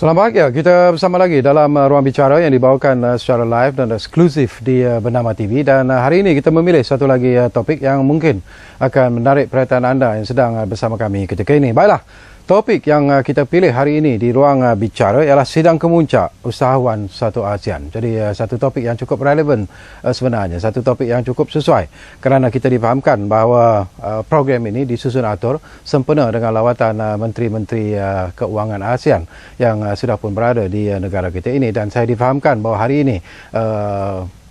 Selamat pagi, kita bersama lagi dalam Ruang Bicara yang dibawakan secara live dan eksklusif di Bernama TV. Dan hari ini kita memilih satu lagi topik yang mungkin akan menarik perhatian anda yang sedang bersama kami ketika ini. Baiklah, topik yang kita pilih hari ini di Ruang Bicara ialah Sidang Kemuncak Usahawan Satu ASEAN. Jadi satu topik yang cukup relevan sebenarnya, satu topik yang cukup sesuai kerana kita difahamkan bahawa program ini disusun atur sempena dengan lawatan Menteri-Menteri Keuangan ASEAN yang sudah pun berada di negara kita ini. Dan saya difahamkan bahawa hari ini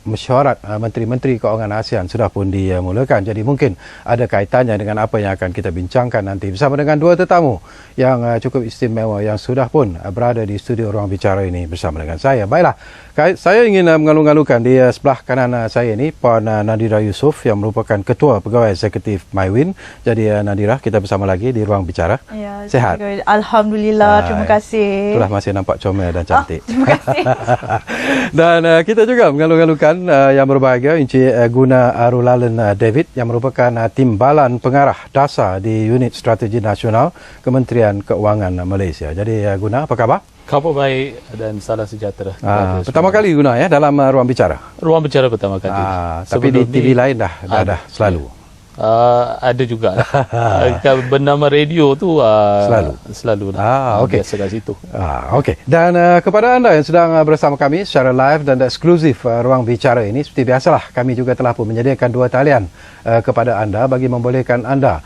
mesyuarat Menteri-Menteri Keuangan ASEAN sudah pun dimulakan. Jadi mungkin ada kaitannya dengan apa yang akan kita bincangkan nanti bersama dengan dua tetamu yang cukup istimewa yang sudah pun berada di studio Ruang Bicara ini bersama dengan saya. Baiklah, saya ingin mengalu-alukan di sebelah kanan saya ini Puan Nadira Yusof yang merupakan Ketua Pegawai Eksekutif MyWin. Jadi Nadira, kita bersama lagi di Ruang Bicara. Ya, sehat? Alhamdulillah, terima kasih. Itulah masih nampak comel dan cantik. Terima kasih. Dan kita juga mengalu-alukan yang berbahagia Encik Guna Arulalan David yang merupakan Timbalan Pengarah Dasar di Unit Strategi Nasional Kementerian Keuangan Malaysia. Jadi Guna, apa khabar? Khabar baik dan salam sejahtera. Pertama kali Guna ya dalam Ruang Bicara? Ruang Bicara pertama kali. Tapi di TV lain dah selalu? Ada juga. Bernama radio tu selalu okey. Biasa kat situ. Okey. Dan kepada anda yang sedang bersama kami secara live dan eksklusif Ruang Bicara ini, seperti biasalah kami juga telah pun menyediakan dua talian kepada anda bagi membolehkan anda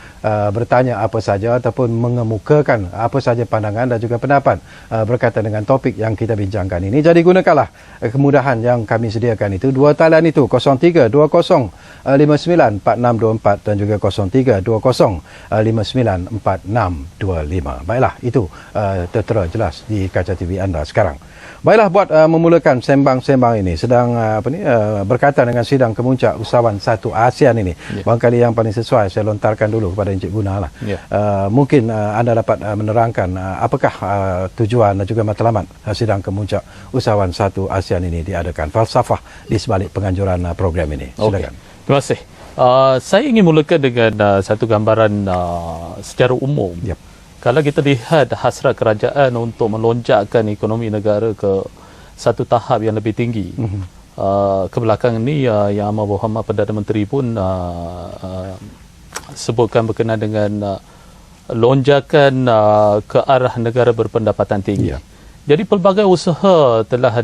bertanya apa saja ataupun mengemukakan apa saja pandangan dan juga pendapat berkaitan dengan topik yang kita bincangkan ini. Jadi gunakanlah kemudahan yang kami sediakan itu. Dua talian itu 0320594624 dan juga 0320594625. Baiklah, itu tertera jelas di kaca TV anda sekarang. Baiklah, buat memulakan sembang-sembang ini sedang berkaitan dengan Sidang Kemuncak Usahawan Satu ASEAN ini. Barangkali yang paling sesuai saya lontarkan dulu kepada Encik Guna lah. Mungkin anda dapat menerangkan apakah tujuan dan juga matlamat Sidang Kemuncak Usahawan Satu ASEAN ini diadakan, falsafah di sebalik penganjuran program ini. Silakan. Terima kasih. Saya ingin mulakan dengan satu gambaran secara umum. Kalau kita lihat hasrat kerajaan untuk melonjakkan ekonomi negara ke satu tahap yang lebih tinggi, kebelakangan ini Yang Amat Berhormat Perdana Menteri pun sebutkan berkenaan dengan lonjakan ke arah negara berpendapatan tinggi. Jadi pelbagai usaha telah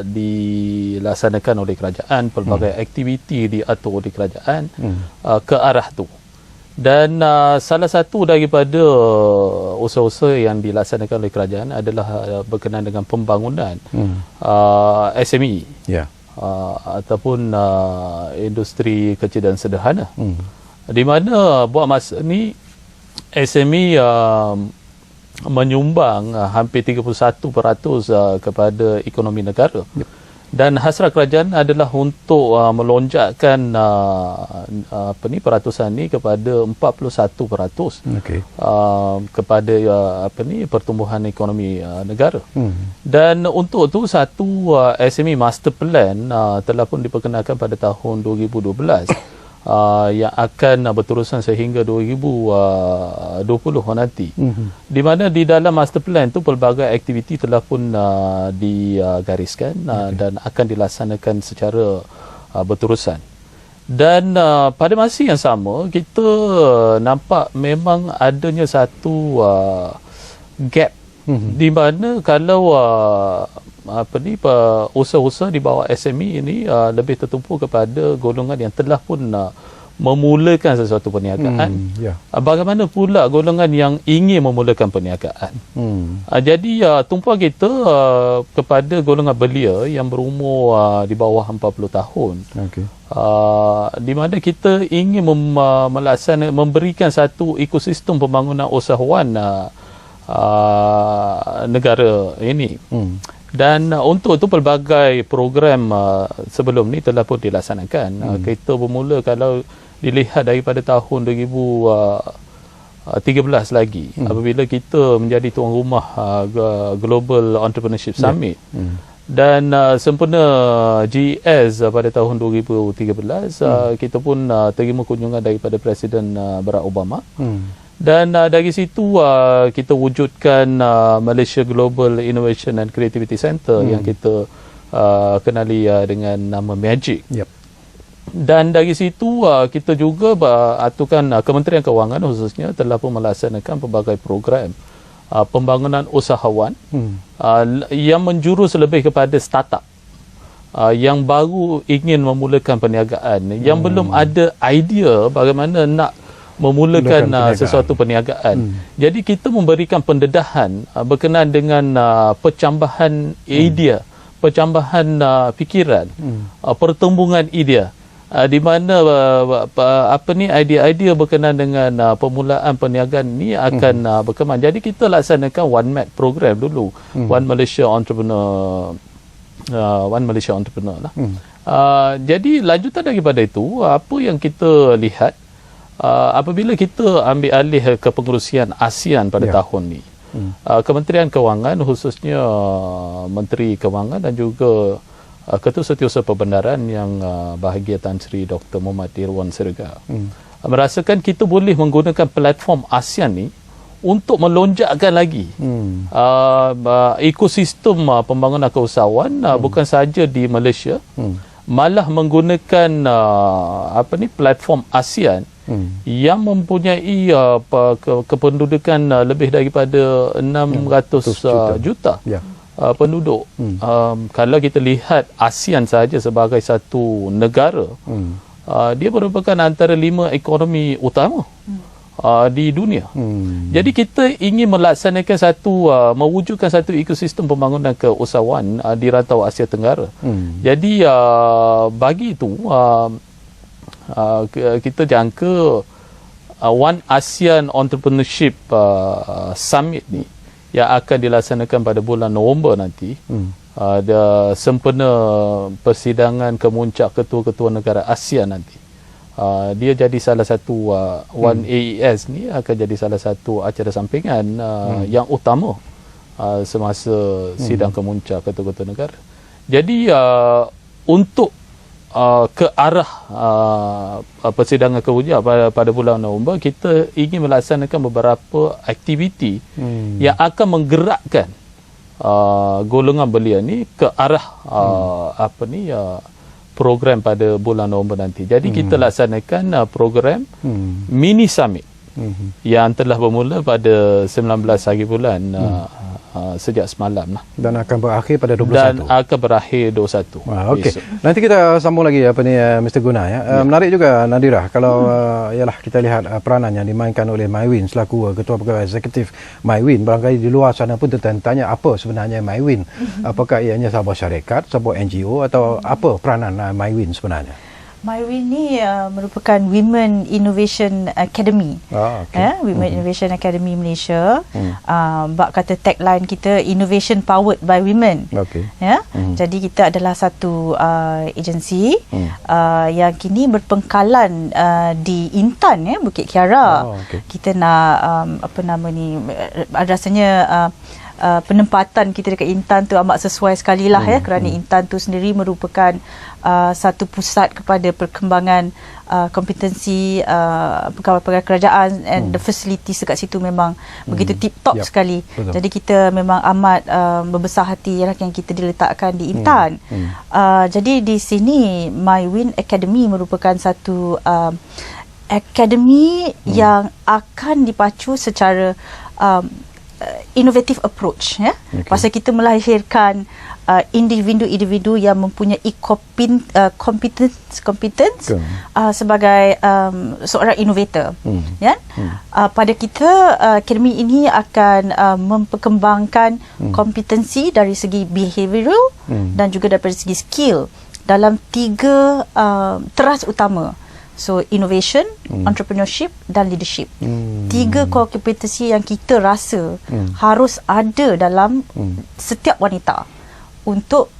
dilaksanakan oleh kerajaan, pelbagai aktiviti diatur oleh kerajaan ke arah itu. Dan salah satu daripada usaha-usaha yang dilaksanakan oleh kerajaan adalah berkenaan dengan pembangunan SME ataupun industri kecil dan sederhana. Di mana buat masa ni SME menyumbang hampir 31% kepada ekonomi negara. Dan hasrat kerajaan adalah untuk melonjakkan peratusan ini kepada 41% kepada pertumbuhan ekonomi negara. Dan untuk itu satu SME Master Plan telah pun diperkenalkan pada tahun 2012 yang akan berterusan sehingga 2020 nanti. Di mana di dalam master plan itu pelbagai aktiviti telah pun digariskan dan akan dilaksanakan secara berterusan. Dan pada masa yang sama kita nampak memang adanya satu gap di mana kalau usaha-usaha di bawah SME ini lebih tertumpu kepada golongan yang telah pun memulakan sesuatu perniagaan. Bagaimana pula golongan yang ingin memulakan perniagaan? Jadi tumpuan kita kepada golongan belia yang berumur di bawah 40 tahun. Di mana kita ingin memberikan satu ekosistem pembangunan usahawan negara ini. Dan untuk itu pelbagai program sebelum ni telah pun dilaksanakan. Kita bermula kalau dilihat daripada tahun 2013 lagi apabila kita menjadi tuan rumah Global Entrepreneurship Summit. Dan sempena GES pada tahun 2013 kita pun terima kunjungan daripada Presiden Barack Obama. Dan dari situ kita wujudkan Malaysia Global Innovation and Creativity Center yang kita kenali dengan nama MAGIC. Dan dari situ kita juga aturkan Kementerian Kewangan khususnya telah pun melaksanakan pelbagai program pembangunan usahawan yang menjurus lebih kepada startup yang baru ingin memulakan perniagaan, yang belum ada idea bagaimana nak memulakan sesuatu perniagaan. Jadi kita memberikan pendedahan berkenaan dengan pencambahan idea, pencambahan fikiran, pertumbuhan idea, di mana idea-idea berkenaan dengan permulaan perniagaan ni akan berkembang. Jadi kita laksanakan One MAT program dulu, One Malaysia Entrepreneur lah. Jadi lanjutan daripada itu, apa yang kita lihat apabila kita ambil alih kepengerusian ASEAN pada tahun ni, Kementerian Kewangan khususnya Menteri Kewangan dan juga Ketua Setiausaha Perbendaharaan yang bahagia Tan Sri Dr. Muhammad Irwan Siregar merasakan kita boleh menggunakan platform ASEAN ni untuk melonjakkan lagi ekosistem pembangunan keusahawan bukan sahaja di Malaysia, malah menggunakan platform ASEAN yang mempunyai kependudukan lebih daripada 600 juta penduduk. Kalau kita lihat ASEAN sahaja sebagai satu negara, dia merupakan antara 5 ekonomi utama di dunia. Jadi kita ingin melaksanakan mewujudkan satu ekosistem pembangunan keusahawan di rantau Asia Tenggara. Jadi bagi itu kita jangka One ASEAN Entrepreneurship Summit ni yang akan dilaksanakan pada bulan November nanti, ada sempena persidangan kemuncak ketua-ketua negara ASEAN nanti. Dia jadi salah satu One AES ni akan jadi salah satu acara sampingan yang utama semasa sidang kemuncak ketua-ketua negara. Jadi untuk ke arah persidangan kemuncak pada bulan November, kita ingin melaksanakan beberapa aktiviti yang akan menggerakkan golongan belia ni ke arah program pada bulan November nanti. Jadi kita laksanakan program mini summit yang telah bermula pada 19 hari bulan sejak semalam lah. Dan akan berakhir pada 21. Dan akan berakhir 21. Okey. Nanti kita sambung lagi Mr. Guna ya. Menarik juga Nadira kalau ialah kita lihat peranan yang dimainkan oleh MyWin selaku Ketua Pegawai Eksekutif MyWin. Barangkali di luar sana pun tertanya apa sebenarnya MyWin. Apakah ianya sebuah syarikat, sebuah NGO atau apa peranan MyWin sebenarnya? MyWin ni merupakan Women Innovation Academy. Women Innovation Academy Malaysia. Bak kata tagline kita, Innovation Powered by Women. Jadi kita adalah satu agensi yang kini berpengkalan di Intan, Bukit Kiara. Kita nak rasanya penempatan kita dekat Intan tu amat sesuai sekali lah kerana Intan tu sendiri merupakan satu pusat kepada perkembangan kompetensi pegawai-pegawai kerajaan, and the facilities dekat situ memang begitu tip-top sekali. Jadi kita memang amat berbesar hati yang kita diletakkan di Intan. Jadi di sini MyWin Academy merupakan satu akademi yang akan dipacu secara innovative approach, pasal kita melahirkan individu-individu yang mempunyai competence sebagai seorang innovator. Pada kita akademi ini akan memperkembangkan kompetensi dari segi behavioral dan juga dari segi skill dalam 3 teras utama. So innovation, entrepreneurship dan leadership. 3 kompetensi yang kita rasa harus ada dalam setiap wanita untuk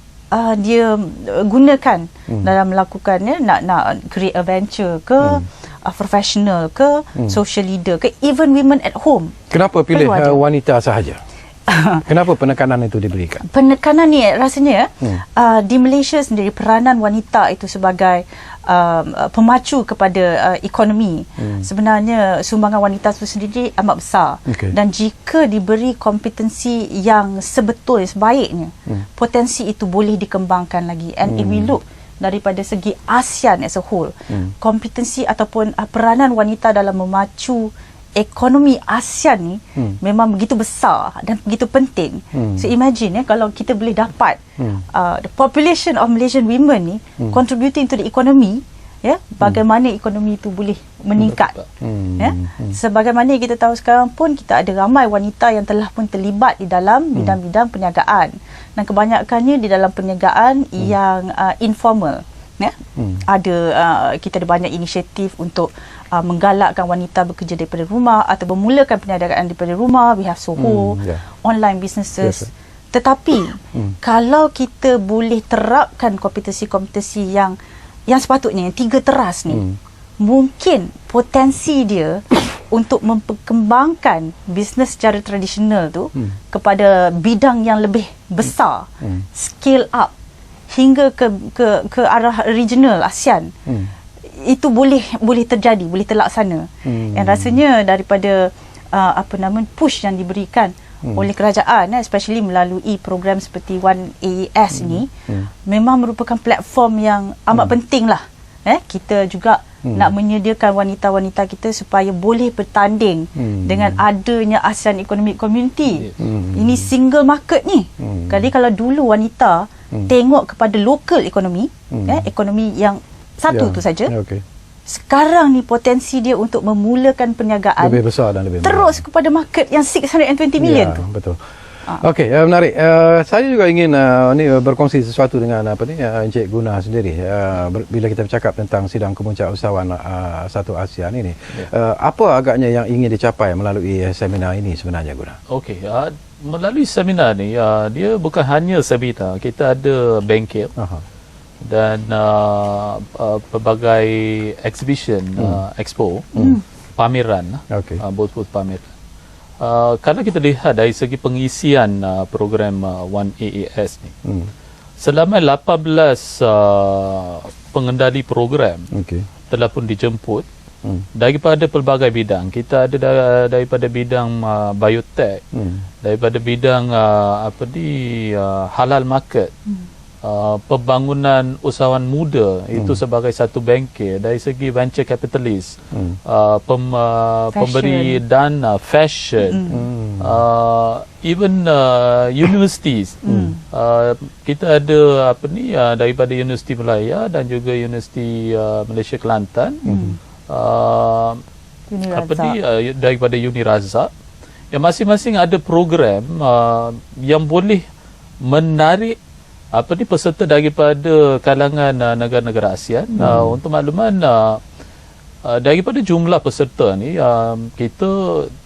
dia gunakan dalam melakukannya, nak create a venture ke, professional ke, social leader ke, even women at home. Kenapa pilih wanita sahaja? Kenapa penekanan itu diberikan? Penekanan ni rasanya di Malaysia sendiri peranan wanita itu sebagai pemacu kepada ekonomi. Sebenarnya sumbangan wanita itu sendiri amat besar. Dan jika diberi kompetensi yang sebaiknya, potensi itu boleh dikembangkan lagi. And if we look daripada segi ASEAN as a whole, kompetensi ataupun peranan wanita dalam memacu ekonomi ASEAN ni memang begitu besar dan begitu penting. So imagine kalau kita boleh dapat the population of Malaysian women ni contributing to the economy, bagaimana ekonomi itu boleh meningkat. Sebagaimana kita tahu sekarang pun kita ada ramai wanita yang telah pun terlibat di dalam bidang-bidang perniagaan, dan kebanyakannya di dalam perniagaan yang informal. Ada kita ada banyak inisiatif untuk menggalakkan wanita bekerja daripada rumah atau memulakan perniagaan daripada rumah. We have Soho, online businesses. Tetapi kalau kita boleh terapkan kompetensi-kompetensi yang sepatutnya, yang 3 teras ni, mungkin potensi dia untuk memperkembangkan bisnes secara tradisional tu kepada bidang yang lebih besar, scale up hingga ke arah regional ASEAN, itu boleh terjadi, boleh terlaksana. Dan rasanya daripada push yang diberikan oleh kerajaan, especially melalui program seperti One AES ni, memang merupakan platform yang amat penting lah. Kita juga nak menyediakan wanita-wanita kita supaya boleh bertanding dengan adanya ASEAN Economic Community. Ini single market ni. Jadi kalau dulu wanita tengok kepada local ekonomi, ekonomi yang satu tu saja, sekarang ni potensi dia untuk memulakan perniagaan lebih besar dan lebih terus besar kepada market yang 620 million tu. Betul. Okey, menarik. Saya juga ingin berkongsi sesuatu dengan Encik Guna sendiri. Bila kita bercakap tentang sidang kemuncak usahawan satu ASEAN ini, apa agaknya yang ingin dicapai melalui seminar ini sebenarnya, Guna? Okey, melalui seminar ni, dia bukan hanya seminar. Kita ada bengkel dan pelbagai exhibition, expo, pameran, booth-booth pameran. Kalau kita lihat dari segi pengisian program One AES ni, selama 18 pengendali program telah pun dijemput daripada pelbagai bidang. Kita ada daripada bidang biotech, daripada bidang halal market, pembangunan usahawan muda itu sebagai satu bengkel, dari segi venture capitalist, pemberi dana, fashion, even universities. Kita ada daripada Universiti Melaya dan juga Universiti Malaysia Kelantan, daripada Uni Razak, yang masing-masing ada program yang boleh menarik peserta daripada kalangan negara-negara ASEAN. Untuk makluman, daripada jumlah peserta ni, kita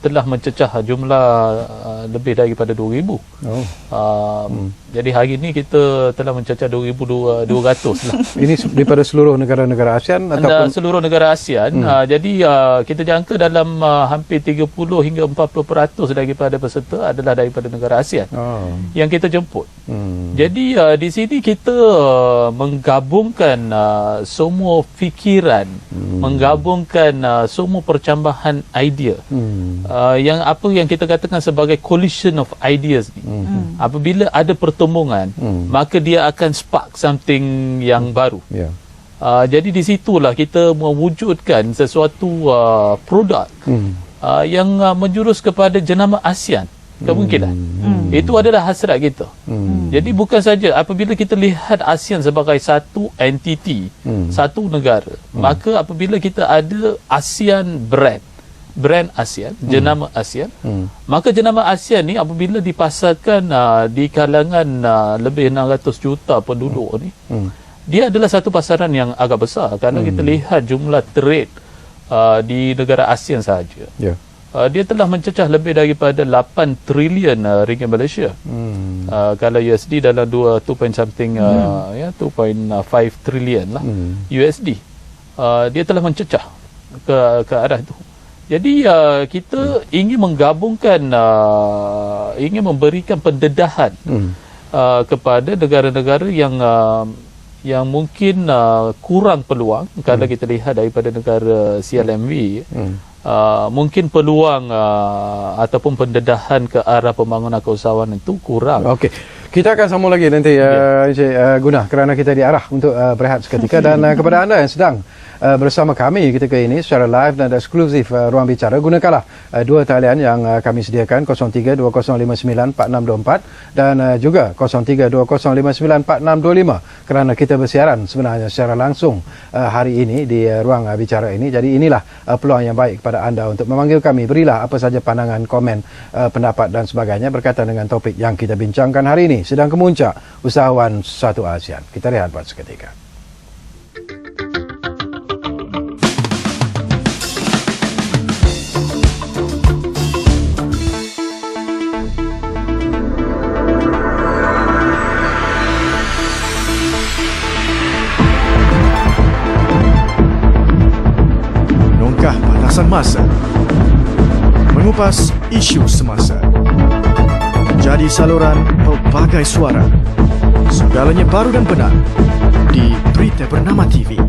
telah mencecah jumlah lebih daripada 2,000. Jadi hari ini kita telah mencecah 2,200 lah. Ini daripada seluruh negara-negara ASEAN ataupun seluruh negara ASEAN. Jadi kita jangka dalam hampir 30 hingga 40% daripada peserta adalah daripada negara ASEAN yang kita jemput. Jadi di sini kita menggabungkan semua fikiran, menggabungkan semua percambahan idea, yang kita katakan sebagai coalition of ideas ni. Apabila ada pertemuan, maka dia akan spark something yang baru. Jadi di situlah kita mewujudkan sesuatu produk yang menjurus kepada jenama ASEAN. Kemungkinan itu adalah hasrat kita. Jadi bukan saja apabila kita lihat ASEAN sebagai satu entiti, satu negara, maka apabila kita ada ASEAN brand ASEAN, jenama ASEAN, maka jenama ASEAN ni apabila dipasarkan di kalangan lebih 600 juta penduduk ni, dia adalah satu pasaran yang agak besar. Kerana kita lihat jumlah trade di negara ASEAN sahaja, dia telah mencecah lebih daripada 8 trilion ringgit Malaysia. Kalau USD dalam 2.5 trilion lah USD. Dia telah mencecah ke arah itu. Jadi kita ingin menggabungkan, ingin memberikan pendedahan kepada negara-negara yang yang mungkin kurang peluang kalau kita lihat daripada negara CLMV. Mungkin peluang ataupun pendedahan ke arah pembangunan keusahawanan itu kurang. Okey. Kita akan sambung lagi nanti Encik Gunah, kerana kita diarah untuk berehat seketika. Dan kepada anda yang sedang bersama kami ketika ini secara live dan eksklusif Ruang Bicara, gunakanlah dua talian yang kami sediakan, 0320594624 dan juga 0320594625, kerana kita bersiaran sebenarnya secara langsung hari ini di Ruang Bicara ini. Jadi inilah peluang yang baik kepada anda untuk memanggil kami. Berilah apa saja pandangan, komen, pendapat dan sebagainya berkaitan dengan topik yang kita bincangkan hari ini. Sedang kemuncak usahawan satu ASEAN. Kita rehat buat seketika. Nongkah batasan masa, mengupas isu semasa, jadi saluran pelbagai suara. Segalanya baru dan benar di Berita Bernama TV.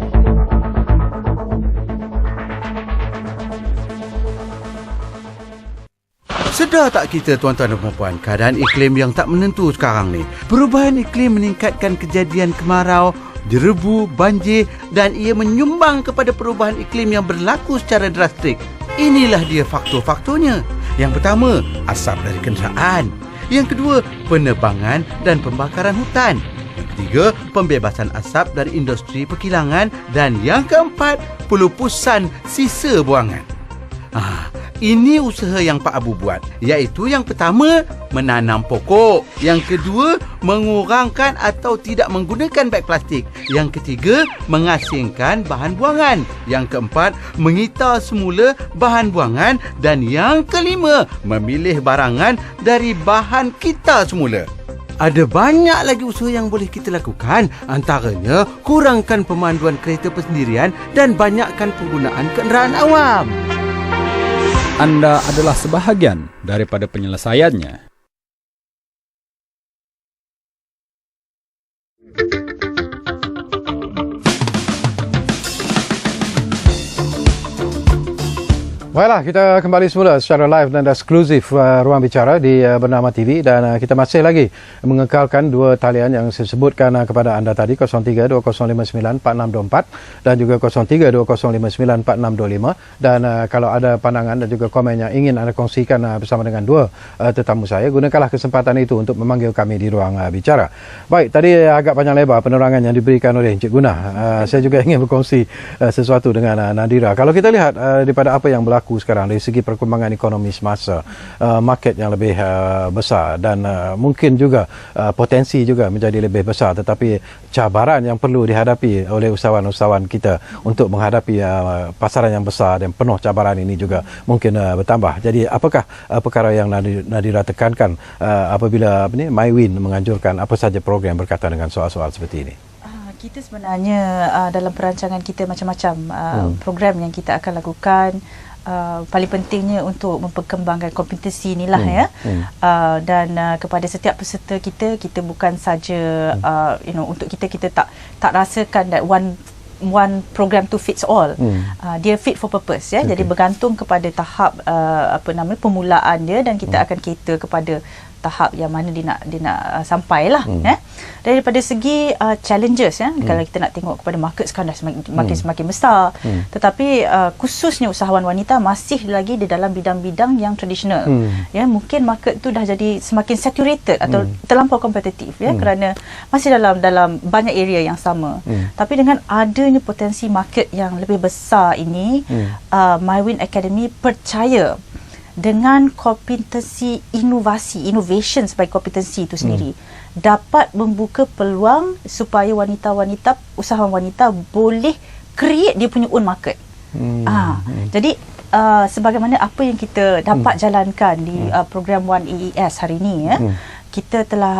Sedar tak kita tuan-tuan dan puan-puan, keadaan iklim yang tak menentu sekarang ni. Perubahan iklim meningkatkan kejadian kemarau, derebu, banjir dan ia menyumbang kepada perubahan iklim yang berlaku secara drastik. Inilah dia faktor-faktornya. Yang pertama, asap dari kenderaan. Yang kedua, penebangan dan pembakaran hutan. Yang ketiga, pembebasan asap dari industri perkilangan. Dan yang keempat, pelupusan sisa buangan. Ini usaha yang Pak Abu buat, iaitu yang pertama, menanam pokok. Yang kedua, mengurangkan atau tidak menggunakan beg plastik. Yang ketiga, mengasingkan bahan buangan. Yang keempat, mengitar semula bahan buangan. Dan yang kelima, memilih barangan dari bahan kita semula. Ada banyak lagi usaha yang boleh kita lakukan. Antaranya, kurangkan pemanduan kereta persendirian dan banyakkan penggunaan kenderaan awam. Anda adalah sebahagian daripada penyelesaiannya. Baiklah, kita kembali semula secara live dan eksklusif Ruang Bicara di Bernama TV dan kita masih lagi mengekalkan dua talian yang saya sebutkan kepada anda tadi, 0320594624 dan juga 0320594625. Dan kalau ada pandangan dan juga komen yang ingin anda kongsikan bersama dengan dua tetamu saya, gunakanlah kesempatan itu untuk memanggil kami di Ruang Bicara. Baik, tadi agak panjang lebar penerangan yang diberikan oleh Encik Gunah. Saya juga ingin berkongsi sesuatu dengan Nadira. Kalau kita lihat daripada apa yang berlaku sekarang dari segi perkembangan ekonomi semasa, market yang lebih besar dan mungkin juga potensi juga menjadi lebih besar, tetapi cabaran yang perlu dihadapi oleh usahawan-usahawan kita untuk menghadapi pasaran yang besar dan penuh cabaran ini juga mungkin bertambah. Jadi apakah perkara yang Nadira tekankan apabila MyWin menganjurkan apa saja program berkaitan dengan soal-soal seperti ini? Kita sebenarnya dalam perancangan kita macam-macam program yang kita akan lakukan. Paling pentingnya untuk memperkembangkan kompetensi inilah dan kepada setiap peserta kita bukan saja untuk kita tak rasakan that one program to fits all. Dia fit for purpose ya. Jadi bergantung kepada tahap permulaan dia dan kita akan cater kepada tahap yang mana dia nak sampailah. Daripada segi challenges kalau kita nak tengok kepada market sekarang dah semakin besar, tetapi khususnya usahawan wanita masih lagi di dalam bidang-bidang yang tradisional. Mungkin market tu dah jadi semakin saturated atau terlampau kompetitif kerana masih dalam banyak area yang sama. Tapi dengan adanya potensi market yang lebih besar ini, MyWin Academy percaya dengan kompetensi innovation sebagai kompetensi itu sendiri dapat membuka peluang supaya wanita-wanita, usahawan wanita boleh create dia punya own market. Jadi sebagaimana apa yang kita dapat jalankan di program 1AES hari ini kita telah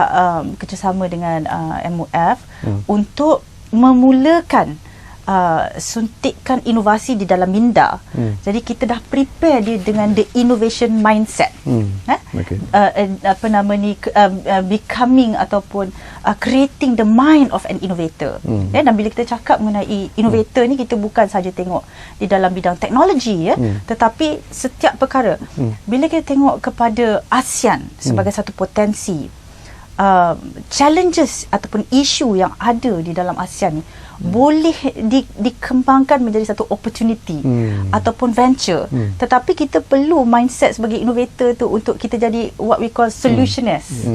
kerjasama dengan MOF untuk memulakan suntikkan inovasi di dalam minda. Jadi kita dah prepare dia dengan the innovation mindset. Becoming ataupun creating the mind of an innovator. Dan bila kita cakap mengenai innovator ni, kita bukan saja tengok di dalam bidang teknologi, tetapi setiap perkara. Bila kita tengok kepada ASEAN sebagai satu potensi, challenges ataupun isu yang ada di dalam ASEAN ni boleh dikembangkan menjadi satu opportunity ataupun venture. Tetapi kita perlu mindset sebagai innovator tu untuk kita jadi what we call solutionist.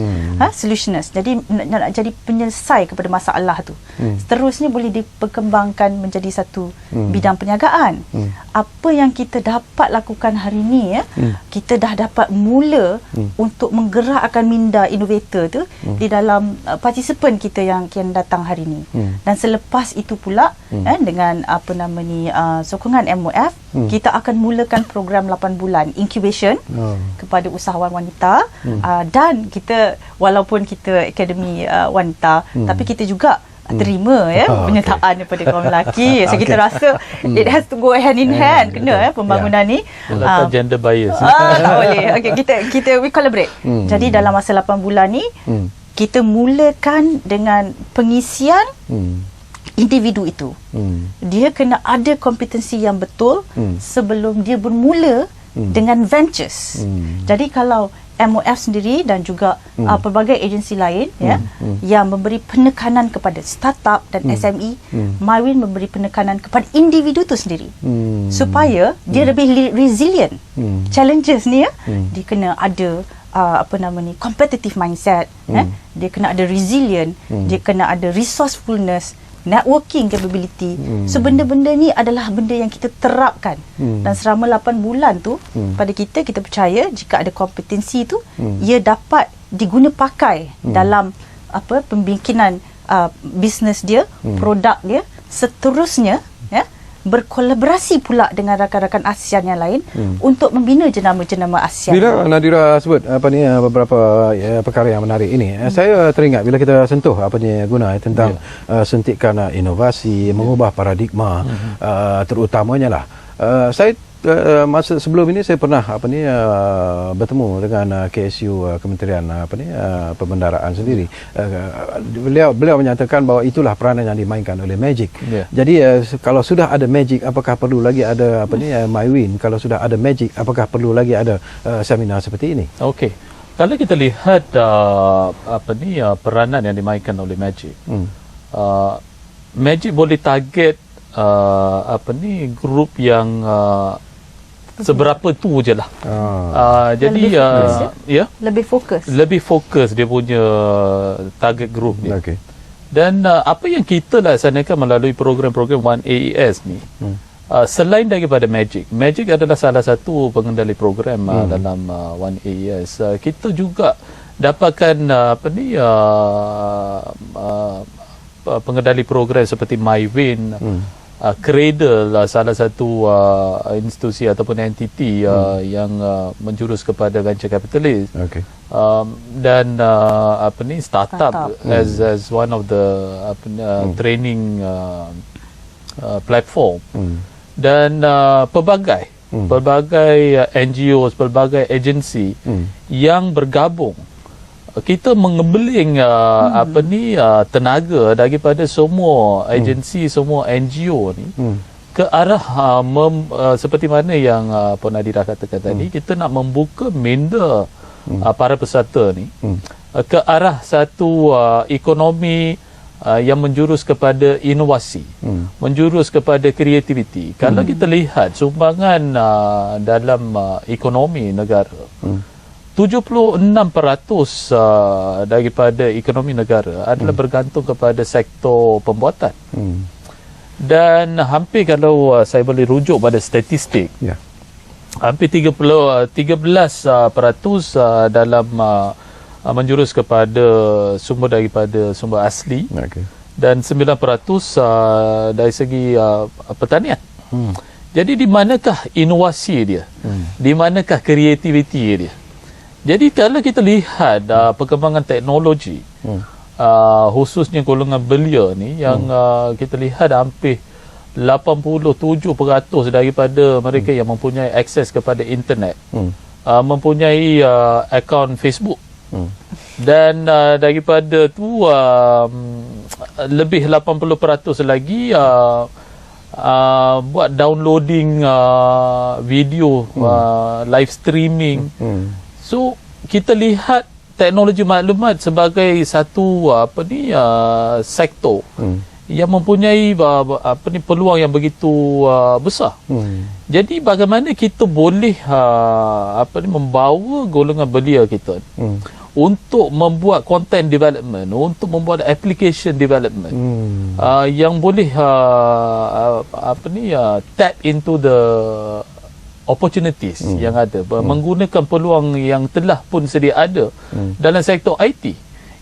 Solutionist. Jadi nak jadi penyelesai kepada masalah tu. Seterusnya boleh diperkembangkan menjadi satu bidang perniagaan. Apa yang kita dapat lakukan hari ni, kita dah dapat mula untuk menggerakkan minda innovator tu di dalam partisipan kita yang datang hari ni. Dan selepas itu pula dengan sokongan MOF, kita akan mulakan program 8 bulan incubation kepada usahawan wanita, dan kita walaupun kita akademi wanita, tapi kita juga terima penyertaan daripada kaum lelaki. So kita rasa it has to go hand in hand, kena pembangunan ni. Lepas gender bias. Tak boleh. Okay, kita we collaborate. Jadi dalam masa 8 bulan ni, kita mulakan dengan pengisian individu itu. Dia kena ada kompetensi yang betul sebelum dia bermula dengan ventures. Jadi kalau MOF sendiri dan juga pelbagai agensi lain yang memberi penekanan kepada startup dan SME, MyWin memberi penekanan kepada individu tu sendiri supaya dia lebih resilient. Challenges ni dia kena ada competitive mindset, dia kena ada resilient, dia kena ada resourcefulness, networking capability. So benda-benda ni adalah benda yang kita terapkan. Dan selama 8 bulan tu, pada kita percaya jika ada kompetensi tu, ia dapat diguna pakai dalam pembikinan bisnes dia, produk dia. Seterusnya berkolaborasi pula dengan rakan-rakan ASEAN yang lain untuk membina jenama-jenama ASEAN. Bila Nadira sebut beberapa perkara yang menarik ini, saya teringat bila kita sentuh guna tentang suntikan inovasi, mengubah paradigma, terutamanya lah. Saya masa sebelum ini saya pernah bertemu dengan KSU Kementerian Perbendaraan sendiri. Beliau menyatakan bahawa itulah peranan yang dimainkan oleh Magic. Jadi kalau sudah ada Magic, apakah perlu lagi ada MyWin? Kalau sudah ada Magic, apakah perlu lagi ada seminar seperti ini? Okey. Kalau kita lihat peranan yang dimainkan oleh Magic. Magic boleh target grup yang seberapa tu je lah. Jadi lebih fokus dia punya target group dia. Dan apa yang kita laksanakan melalui program-program 1AES ni, selain daripada Magic adalah salah satu pengendali program dalam 1AES. Kita juga dapatkan pengendali program seperti MyWin, Cradle, salah satu institusi ataupun entiti yang menjurus kepada venture capitalist, dan startup as one of the training platform, dan pelbagai NGOs, pelbagai agensi yang bergabung. Kita mengembeling tenaga daripada semua agensi, semua NGO ni ke arah seperti mana yang Puan Nadira katakan tadi, kita nak membuka minda para peserta ni ke arah satu ekonomi yang menjurus kepada inovasi, menjurus kepada kreativiti. Kalau kita lihat sumbangan dalam ekonomi negara, 76% daripada ekonomi negara adalah bergantung kepada sektor pembuatan. Dan hampir, kalau saya boleh rujuk pada statistik, hampir 13% dalam menjurus kepada sumber daripada sumber asli, dan 9% dari segi pertanian. Jadi di manakah inovasi dia? Di manakah kreativiti dia? Jadi kalau kita lihat perkembangan teknologi, khususnya golongan belia ni, yang kita lihat hampir 87% daripada mereka yang mempunyai akses kepada internet mempunyai akaun Facebook. Dan daripada tu lebih 80% lagi buat downloading video, live streaming. So kita lihat teknologi maklumat sebagai satu sektor yang mempunyai peluang yang begitu besar. Jadi bagaimana kita boleh membawa golongan belia kita untuk membuat content development, untuk membuat application development yang boleh tap into the opportunities yang ada, menggunakan peluang yang telah pun sedia ada dalam sektor IT.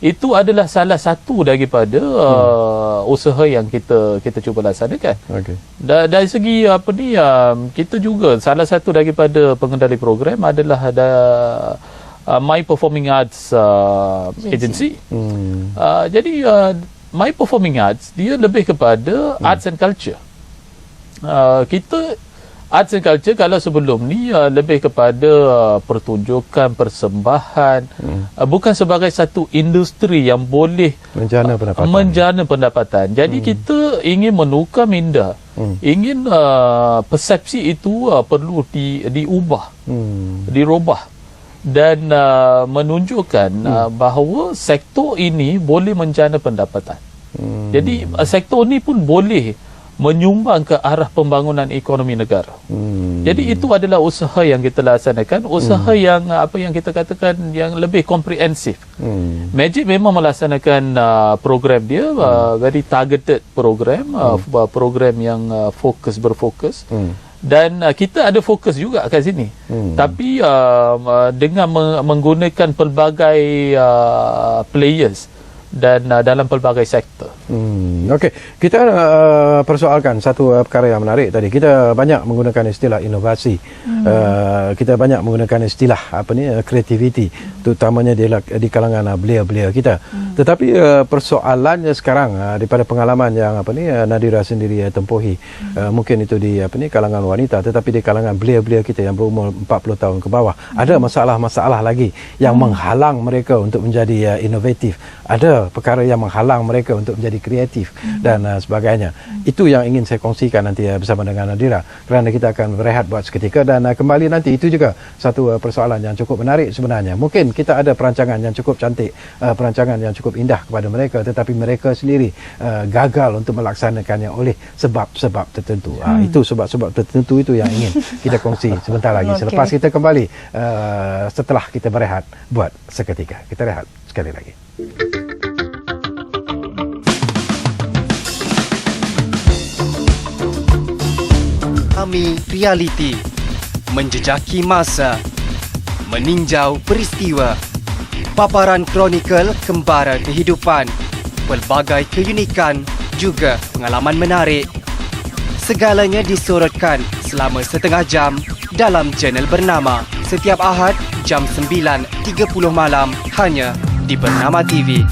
Itu adalah salah satu daripada usaha yang kita cuba laksanakan. Okay. Dari segi kita juga salah satu daripada pengendali program adalah ada My Performing Arts Agency. Jadi My Performing Arts dia lebih kepada arts and culture. Kita arts and culture kalau sebelum ni lebih kepada pertunjukan, persembahan, bukan sebagai satu industri yang boleh menjana pendapatan. Jadi kita ingin menukar minda, ingin persepsi itu perlu diubah, dirubah dan menunjukkan bahawa sektor ini boleh menjana pendapatan. Jadi sektor ini pun boleh menyumbang ke arah pembangunan ekonomi negara. Jadi itu adalah usaha yang kita laksanakan, usaha yang yang kita katakan yang lebih komprehensif. Magic memang melaksanakan program dia, very targeted program, program yang berfokus. Dan kita ada fokus juga kat sini. Tapi dengan menggunakan pelbagai players dan dalam pelbagai sektor. Okey, kita persoalkan satu perkara yang menarik tadi. Kita banyak menggunakan istilah inovasi. Kita banyak menggunakan istilah creativity, terutamanya di kalangan belia-belia kita. Tetapi persoalannya sekarang daripada pengalaman yang Nadira sendiri tempuhi, mungkin itu di kalangan wanita, tetapi di kalangan belia-belia kita yang berumur 40 tahun ke bawah, ada masalah-masalah lagi yang menghalang mereka untuk menjadi inovatif. Ada perkara yang menghalang mereka untuk menjadi kreatif dan sebagainya. Itu yang ingin saya kongsikan nanti bersama dengan Nadira, kerana kita akan berehat buat seketika dan kembali nanti. Itu juga satu persoalan yang cukup menarik sebenarnya. Mungkin kita ada perancangan yang cukup cantik, perancangan yang cukup indah kepada mereka, tetapi mereka sendiri gagal untuk melaksanakannya oleh sebab-sebab tertentu. Itu sebab-sebab tertentu itu yang ingin kita kongsi sebentar lagi. Selepas kita kembali setelah kita berehat buat seketika. Kita rehat sekali lagi. Kami realiti, menjejaki masa, meninjau peristiwa, paparan kronikal kembara kehidupan, pelbagai keunikan juga pengalaman menarik. Segalanya disorotkan selama setengah jam dalam channel bernama setiap Ahad jam 9.30 malam hanya di Bernama TV.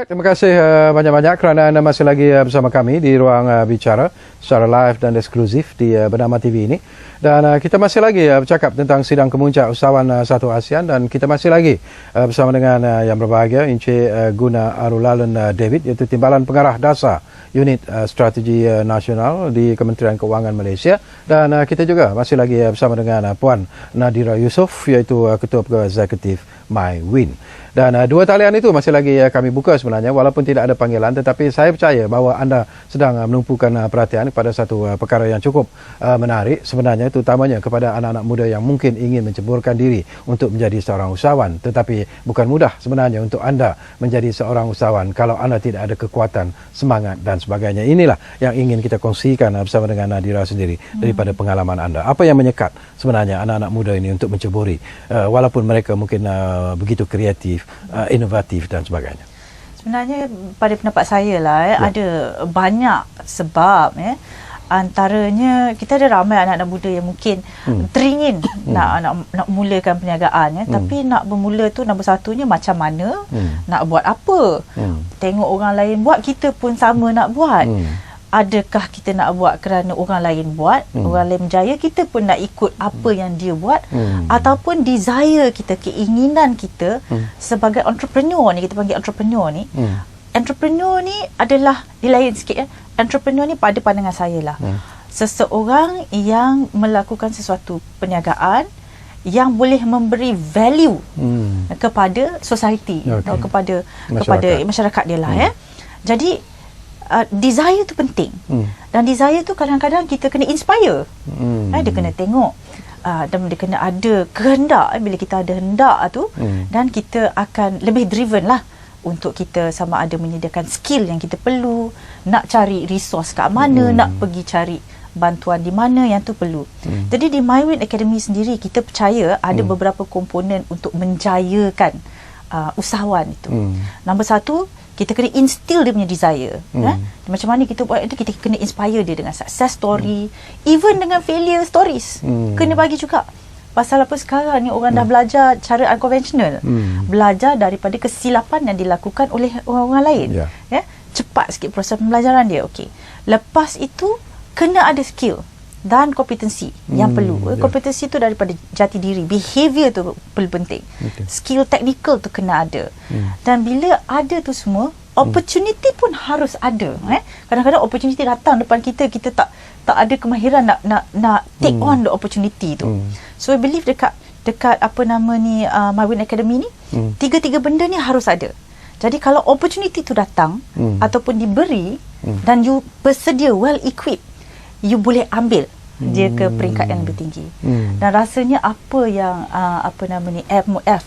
terima kasih banyak-banyak kerana anda masih lagi bersama kami di ruang bicara secara live dan eksklusif di Bernama TV ini. Dan kita masih lagi bercakap tentang sidang kemuncak Usahawan Satu ASEAN, dan kita masih lagi bersama dengan yang berbahagia Encik Guna Arulalun David, iaitu Timbalan Pengarah Dasar Unit Strategi Nasional di Kementerian Keuangan Malaysia. Dan kita juga masih lagi bersama dengan Puan Nadira Yusof, iaitu Ketua Pegawai Eksekutif MyWin. Dan dua talian itu masih lagi kami buka sebenarnya, walaupun tidak ada panggilan, tetapi saya percaya bahawa anda sedang menumpukan perhatian kepada satu perkara yang cukup menarik sebenarnya, terutamanya kepada anak-anak muda yang mungkin ingin menceburkan diri untuk menjadi seorang usahawan. Tetapi bukan mudah sebenarnya untuk anda menjadi seorang usahawan kalau anda tidak ada kekuatan, semangat dan sebagainya. Inilah yang ingin kita kongsikan bersama dengan Nadira sendiri daripada pengalaman anda. Apa yang menyekat sebenarnya anak-anak muda ini untuk menceburi, walaupun mereka mungkin begitu kreatif, inovatif dan sebagainya? Sebenarnya pada pendapat saya lah, ada banyak sebab. Antaranya kita ada ramai anak-anak muda yang mungkin teringin nak mulakan perniagaan, tapi nak bermula tu nombor satunya macam mana, nak buat apa. Tengok orang lain buat, kita pun sama nak buat. Adakah kita nak buat kerana orang lain buat, orang lain berjaya, kita pun nak ikut apa yang dia buat, ataupun desire kita, keinginan kita sebagai entrepreneur ni, kita panggil entrepreneur ni. Entrepreneur ni adalah dia lain sikit. Entrepreneur ni pada pandangan saya lah, seseorang yang melakukan sesuatu perniagaan yang boleh memberi value kepada society, atau kepada masyarakat dia lah. Jadi desire tu penting. Dan desire tu kadang-kadang kita kena inspire. Dia kena tengok, dan dia kena ada kehendak. Bila kita ada hendak tu, dan kita akan lebih driven lah untuk kita sama ada menyediakan skill yang kita perlu, nak cari resource kat mana, nak pergi cari bantuan di mana yang tu perlu. Jadi di MyWin Academy sendiri, kita percaya ada beberapa komponen untuk menjayakan usahawan itu. Nombor satu, kita kena instill dia punya desire. Macam mana kita buat itu, kita kena inspire dia dengan success story, even dengan failure stories. Kena bagi juga. Pasal apa sekarang ni orang dah belajar cara unconventional. Belajar daripada kesilapan yang dilakukan oleh orang-orang lain. Cepat sikit proses pembelajaran dia. Okey. Lepas itu kena ada skill dan kompetensi yang perlu. Kompetensi tu daripada jati diri, behavior tu perlu penting. Skill technical tu kena ada. Dan bila ada tu semua, opportunity pun harus ada. Kadang-kadang opportunity datang depan kita, kita tak ada kemahiran nak take on the opportunity tu. So I believe dekat apa nama ni, MyWin Academy ni, tiga-tiga benda ni harus ada. Jadi kalau opportunity tu datang ataupun diberi, dan you bersedia, well equipped, you boleh ambil dia ke peringkat yang lebih tinggi. Dan rasanya apa yang apa nama ni MOF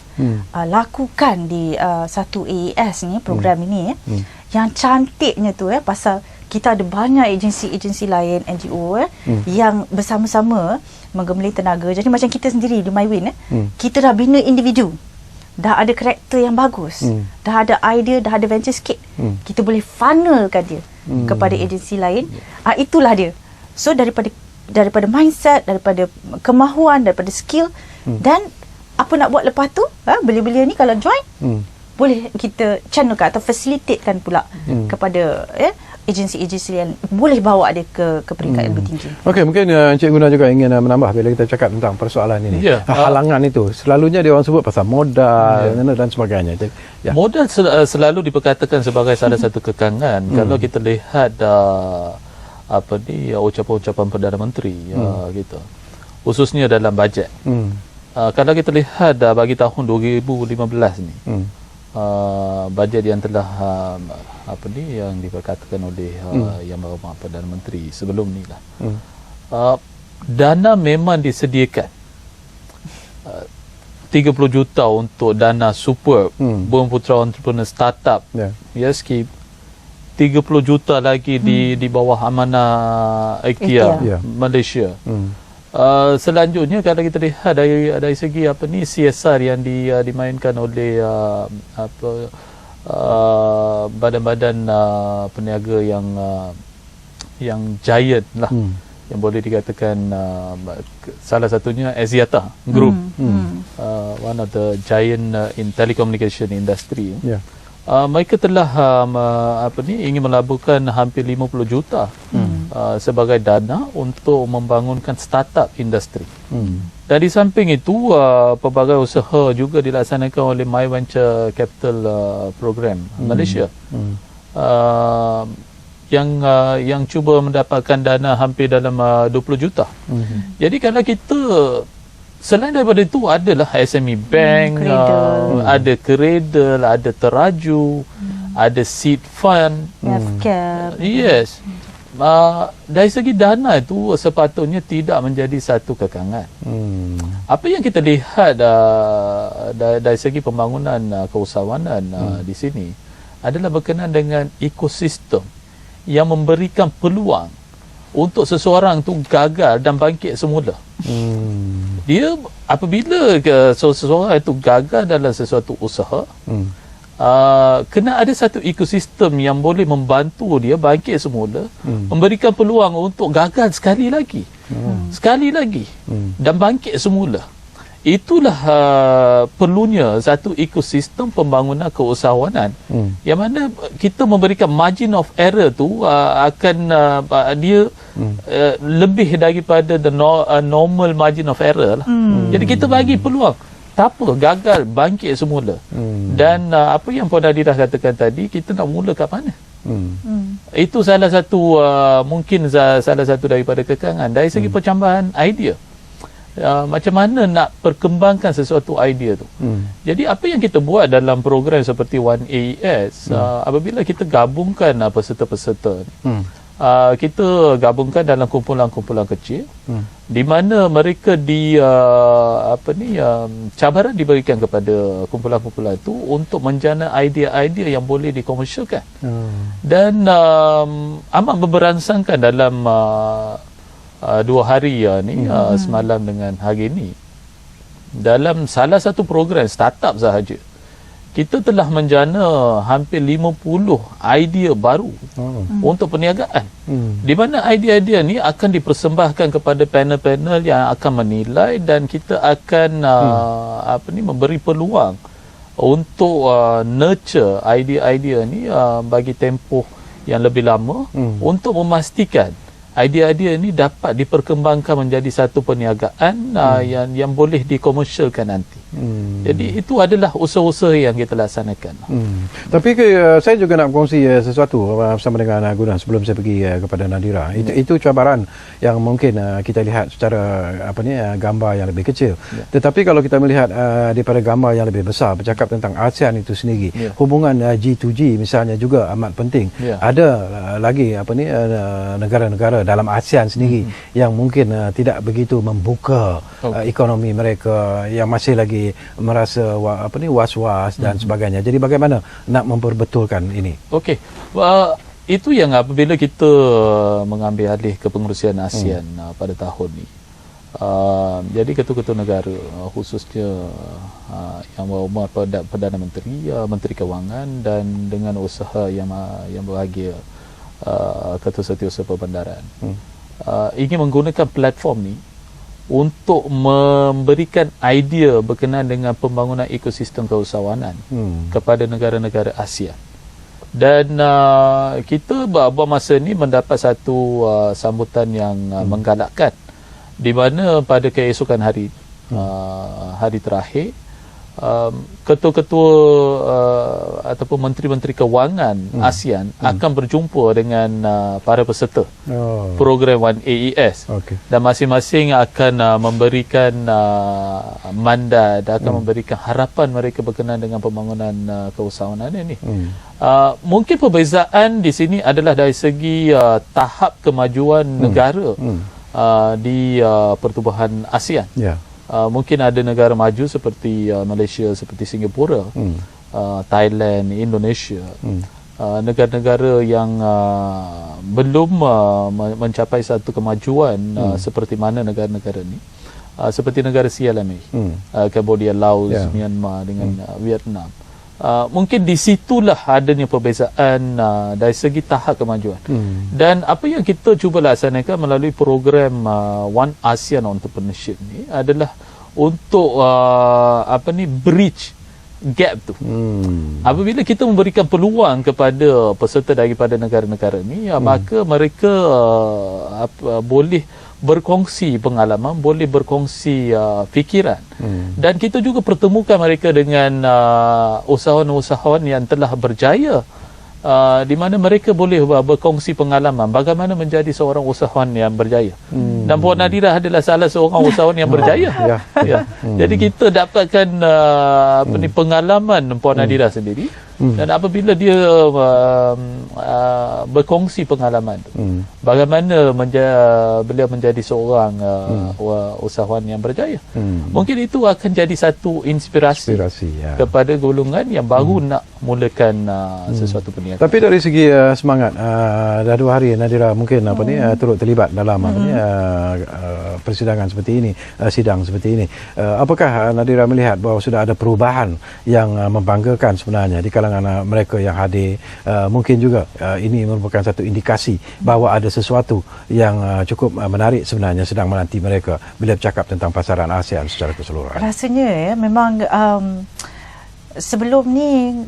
lakukan di satu AAS ni, program ini, yang cantiknya tu pasal kita ada banyak agensi-agensi lain, NGO yang bersama-sama menggembleng tenaga. Jadi macam kita sendiri di MyWin, kita dah bina individu, dah ada karakter yang bagus, dah ada idea, dah ada venture sikit, kita boleh funnelkan dia kepada agensi lain. Itulah dia. So daripada mindset, daripada kemahuan, daripada skill, dan apa nak buat lepas tu, belia-belia ni kalau join, boleh kita channelkan atau facilitatekan pula kepada agensi-agensi yang boleh bawa dia ke peringkat yang lebih tinggi. Okey, mungkin Encik Guna juga ingin menambah bila kita cakap tentang persoalan ini. Halangan itu selalunya dia orang sebut pasal modal dan sebagainya. Modal selalu diperkatakan sebagai salah satu kekangan. Kalau kita lihat ucapan-ucapan Perdana Menteri gitu, khususnya dalam bajet. Kalau kita lihat bagi tahun 2015 ni, bajet yang telah yang diperkatakan oleh Yang Berhormat Perdana Menteri sebelum ni lah, dana memang disediakan 30 juta untuk dana super Bumi Putera Entrepreneur Startup scheme, 30 juta lagi di bawah amanah Ikhtiar Malaysia. Selanjutnya kalau kita lihat dari segi CSR yang dimainkan oleh badan-badan peniaga yang giant lah, yang boleh dikatakan salah satunya Axiata Group, one of the giant in telecommunication industry. mereka telah ingin melaburkan hampir 50 juta sebagai dana untuk membangunkan startup industri. Dan di samping itu pelbagai usaha juga dilaksanakan oleh My Venture Capital Program Malaysia yang cuba mendapatkan dana hampir dalam 20 juta. Jadi kalau kita selain daripada itu adalah SME Bank, ada Cradle, ada Teraju, ada Seed Fund, FCAP. Yes. Dari segi dana itu sepatutnya tidak menjadi satu kekangan. Apa yang kita lihat dari segi pembangunan keusahawanan di sini adalah berkenaan dengan ekosistem yang memberikan peluang untuk seseorang tu gagal dan bangkit semula. Dia apabila seseorang itu gagal dalam sesuatu usaha, kena ada satu ekosistem yang boleh membantu dia bangkit semula, memberikan peluang untuk gagal sekali lagi dan bangkit semula. Itulah perlunya satu ekosistem pembangunan keusahawanan yang mana kita memberikan margin of error tu akan dia lebih daripada normal margin of error lah. Jadi kita bagi peluang, tak apa, gagal, bangkit semula. Dan apa yang Puan Nadira katakan tadi, kita nak mula kat mana? Itu salah satu mungkin salah satu daripada kekangan dari segi percambahan idea. Macam mana nak perkembangkan sesuatu idea tu. Jadi apa yang kita buat dalam program seperti One AES, apabila kita gabungkan peserta-peserta kita gabungkan dalam kumpulan-kumpulan kecil di mana mereka cabaran diberikan kepada kumpulan-kumpulan itu untuk menjana idea-idea yang boleh dikomersialkan. Dan amat memberansangkan dalam 2 hari ni, semalam dengan hari ini, dalam salah satu program startup sahaja kita telah menjana hampir 50 idea baru untuk perniagaan. Di mana idea-idea ni akan dipersembahkan kepada panel-panel yang akan menilai, dan kita akan memberi peluang untuk nurture idea-idea ni bagi tempoh yang lebih lama untuk memastikan idea-idea ini dapat diperkembangkan menjadi satu perniagaan yang boleh dikomersialkan nanti. Jadi itu adalah usaha-usaha yang kita laksanakan. Tapi saya juga nak berkongsi sesuatu bersama dengan Gunan sebelum saya pergi kepada Nadira. Itu cabaran yang mungkin kita lihat secara gambar yang lebih kecil. Tetapi kalau kita melihat daripada gambar yang lebih besar, bercakap tentang ASEAN itu sendiri, hubungan G2G misalnya juga amat penting. Ada lagi negara-negara dalam ASEAN sendiri yang mungkin tidak begitu membuka ekonomi mereka, yang masih lagi merasa was-was dan sebagainya. Jadi bagaimana nak memperbetulkan ini? Okey. Itu yang apabila kita mengambil alih kepengurusian ASEAN pada tahun ni. Jadi ketua-ketua negara, khususnya yang berhormat Perdana Menteri, Menteri Kewangan, dan dengan usaha yang berbahagia Ketua Setiausaha Perbandaran, ingin menggunakan platform ni untuk memberikan idea berkenaan dengan pembangunan ekosistem keusahawanan kepada negara-negara ASEAN. Dan kita buat masa ni mendapat satu sambutan yang menggalakkan, di mana pada keesokan hari terakhir, ketua-ketua ataupun menteri-menteri kewangan ASEAN akan berjumpa dengan para peserta program One AES. Dan masing-masing akan memberikan mandat, akan memberikan harapan mereka berkenaan dengan pembangunan keusahawanan ini. Mungkin perbezaan di sini adalah dari segi tahap kemajuan negara di pertubuhan ASEAN. Mungkin ada negara maju seperti Malaysia, seperti Singapura, Thailand, Indonesia, negara-negara yang belum mencapai satu kemajuan seperti mana negara-negara ini, seperti negara CLMA, Cambodia, Laos, Myanmar dengan Vietnam. Mungkin di situlah adanya perbezaan dari segi tahap kemajuan. Dan apa yang kita cuba laksanakan melalui program One ASEAN Entrepreneurship ni adalah untuk bridge gap tu. Apabila kita memberikan peluang kepada peserta daripada negara-negara ni, maka mereka boleh berkongsi pengalaman, boleh berkongsi fikiran. Dan kita juga pertemukan mereka dengan usahawan-usahawan yang telah berjaya, di mana mereka boleh berkongsi pengalaman bagaimana menjadi seorang usahawan yang berjaya. Dan Puan Nadira adalah salah seorang usahawan yang berjaya. Jadi kita dapatkan pengalaman Puan Nadira sendiri. Dan apabila dia berkongsi pengalaman tu, bagaimana beliau menjadi seorang usahawan yang berjaya, mungkin itu akan jadi satu inspirasi kepada golongan yang baru nak mulakan sesuatu perniagaan. Tapi dari segi semangat, dah 2 hari Nadira mungkin turut terlibat dalam persidangan seperti ini, sidang seperti ini. Apakah Nadira melihat bahawa sudah ada perubahan yang membanggakan sebenarnya di kalangan mereka yang hadir? Mungkin juga ini merupakan satu indikasi bahawa ada sesuatu yang cukup menarik sebenarnya sedang menanti mereka bila bercakap tentang pasaran ASEAN secara keseluruhan. Rasanya memang sebelum ni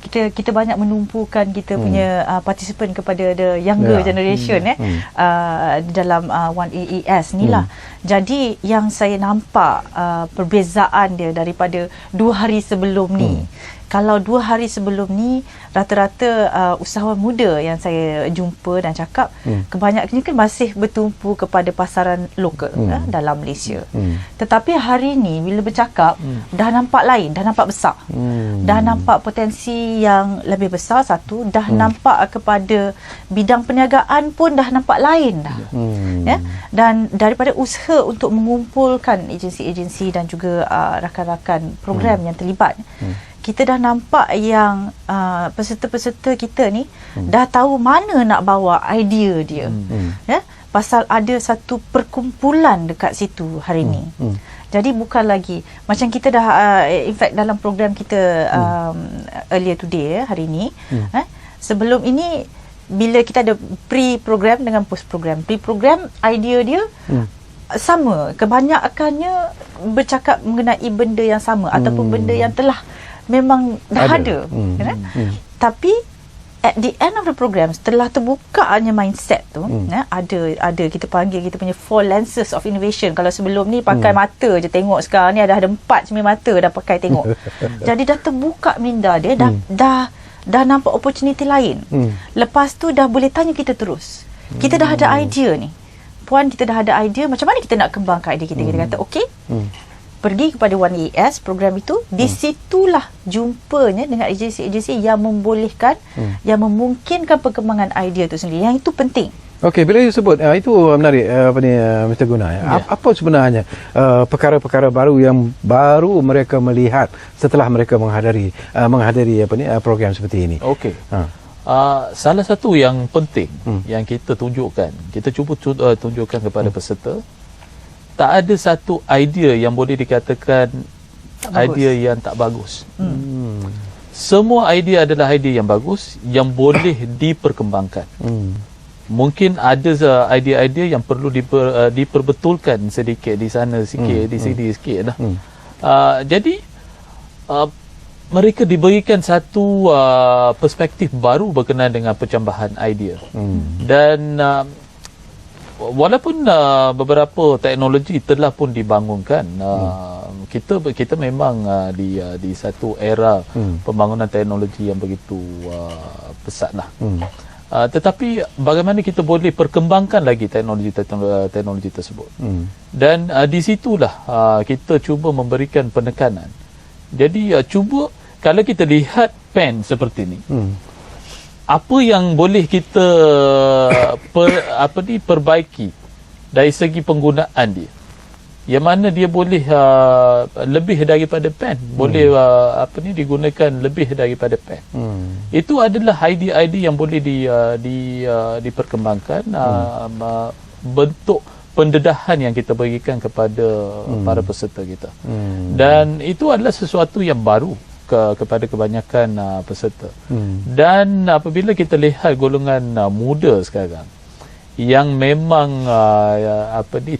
kita banyak menumpukan kita punya participant kepada the younger generation di dalam 1AES ni lah. Jadi yang saya nampak perbezaan dia daripada 2 hari sebelum ni. Kalau 2 hari sebelum ni, rata-rata usahawan muda yang saya jumpa dan cakap, kebanyakannya kan masih bertumpu kepada pasaran lokal dalam Malaysia. Tetapi hari ni bila bercakap, dah nampak lain, dah nampak besar. Dah nampak potensi yang lebih besar, satu. Dah nampak kepada bidang perniagaan pun dah nampak lain dah. Dan daripada usaha untuk mengumpulkan agensi-agensi dan juga rakan-rakan program yang terlibat, kita dah nampak yang peserta-peserta kita ni dah tahu mana nak bawa idea dia. Pasal ada satu perkumpulan dekat situ hari ni. Jadi bukan lagi macam kita dah in fact dalam program kita earlier today hari ni, sebelum ini bila kita ada pre-program dengan post-program. Pre-program idea dia sama, kebanyakannya bercakap mengenai benda yang sama ataupun benda yang telah memang dah ada. Tapi at the end of the program, setelah terbukanya mindset tu, ada kita panggil kita punya 4 lenses of innovation. Kalau sebelum ni pakai mata je tengok, sekarang ni ada 4 cermin mata dah pakai tengok. Jadi dah terbuka minda dia, dah nampak opportunity lain. Lepas tu dah boleh tanya kita terus. Kita dah ada idea ni. Puan, kita dah ada idea, macam mana kita nak kembangkan idea kita? Kita kata okey, pergi kepada 1AES program itu, di situlah jumpanya dengan agensi-agensi yang membolehkan, yang memungkinkan perkembangan idea itu sendiri. Yang itu penting. Okey, bila you sebut itu menarik Mr. Guna. Apa sebenarnya perkara-perkara baru yang baru mereka melihat setelah mereka menghadiri program seperti ini? Okey. Salah satu yang penting yang kita tunjukkan, kita cuba tunjukkan kepada peserta, tak ada satu idea yang boleh dikatakan idea yang tak bagus. Semua idea adalah idea yang bagus, yang boleh diperkembangkan. Mungkin ada idea-idea yang perlu diperbetulkan sedikit di sana sikit, di sini sikit lah. Jadi mereka diberikan satu perspektif baru berkenaan dengan pencambahan idea. Dan walaupun beberapa teknologi telah pun dibangunkan, kita memang di satu era pembangunan teknologi yang begitu pesat lah. Tetapi bagaimana kita boleh perkembangkan lagi teknologi tersebut. Dan di situlah kita cuba memberikan penekanan. Jadi cuba, kalau kita lihat pen seperti ni, apa yang boleh kita perbaiki dari segi penggunaan dia, yang mana dia boleh lebih daripada pen, boleh digunakan lebih daripada pen. Itu adalah idea-idea yang boleh diperkembangkan, bentuk pendedahan yang kita berikan kepada para peserta kita. Dan itu adalah sesuatu yang baru kepada kebanyakan peserta. Dan apabila kita lihat golongan muda sekarang yang memang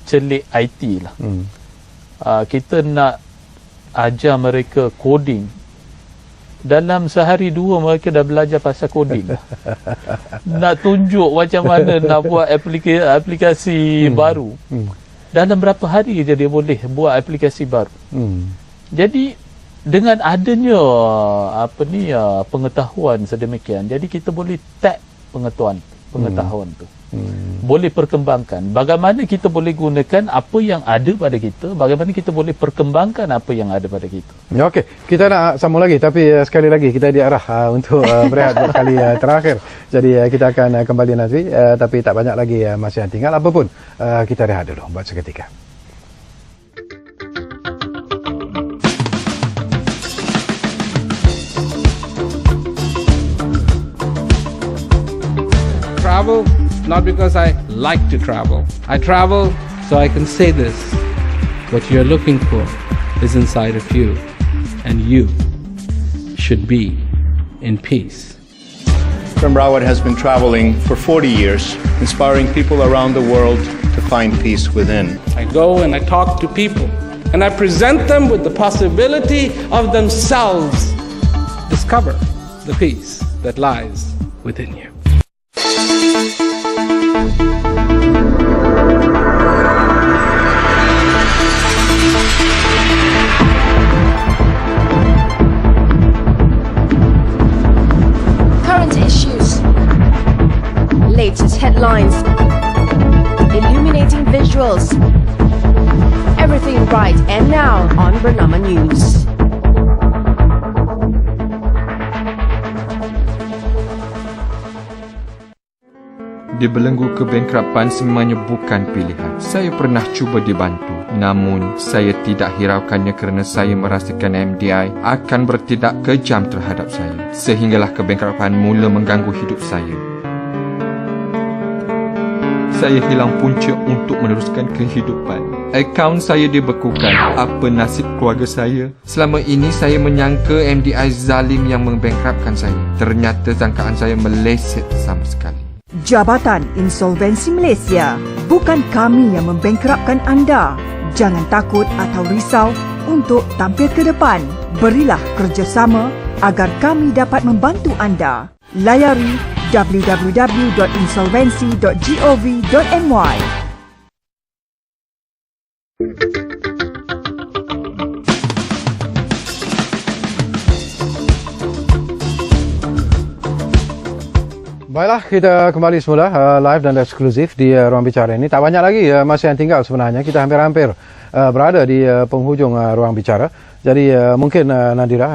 celik IT lah, kita nak ajar mereka coding dalam sehari dua mereka dah belajar pasal coding. Nak tunjuk macam mana nak buat aplikasi baru. Dalam berapa hari je dia boleh buat aplikasi baru. Jadi dengan adanya pengetahuan sedemikian, jadi kita boleh tap pengetahuan tu. Boleh perkembangkan. Bagaimana kita boleh gunakan apa yang ada pada kita, bagaimana kita boleh perkembangkan apa yang ada pada kita. Ya, okey, kita nak sambung lagi, tapi sekali lagi kita diarah untuk berehat buat kali terakhir. Jadi kita akan kembali nanti, tapi tak banyak lagi masa yang tinggal. Apapun, kita rehat dulu buat seketika. Travel not because I like to travel. I travel so I can say this. What you're looking for is inside of you, and you should be in peace. Prem Rawat has been traveling for 40 years, inspiring people around the world to find peace within. I go and I talk to people, and I present them with the possibility of themselves discover the peace that lies within you. Current issues, latest headlines, illuminating visuals, everything right and now on Bernama News. Dibelenggu kebangkrapan semuanya bukan pilihan. Saya pernah cuba dibantu, namun saya tidak hiraukannya kerana saya merasakan MDI akan bertindak kejam terhadap saya. Sehinggalah kebangkrapan mula mengganggu hidup saya. Saya hilang punca untuk meneruskan kehidupan. Akaun saya dibekukan. Apa nasib keluarga saya? Selama ini saya menyangka MDI zalim yang membangkrapkan saya. Ternyata sangkaan saya meleset sama sekali. Jabatan Insolvensi Malaysia, bukan kami yang membangkrapkan anda. Jangan takut atau risau untuk tampil ke depan. Berilah kerjasama agar kami dapat membantu anda. Layari www.insolvency.gov.my. Baiklah, kita kembali semula live dan eksklusif di Ruang Bicara ini. Tak banyak lagi masa yang tinggal sebenarnya. Kita hampir-hampir berada di penghujung Ruang Bicara. Jadi mungkin Nadira,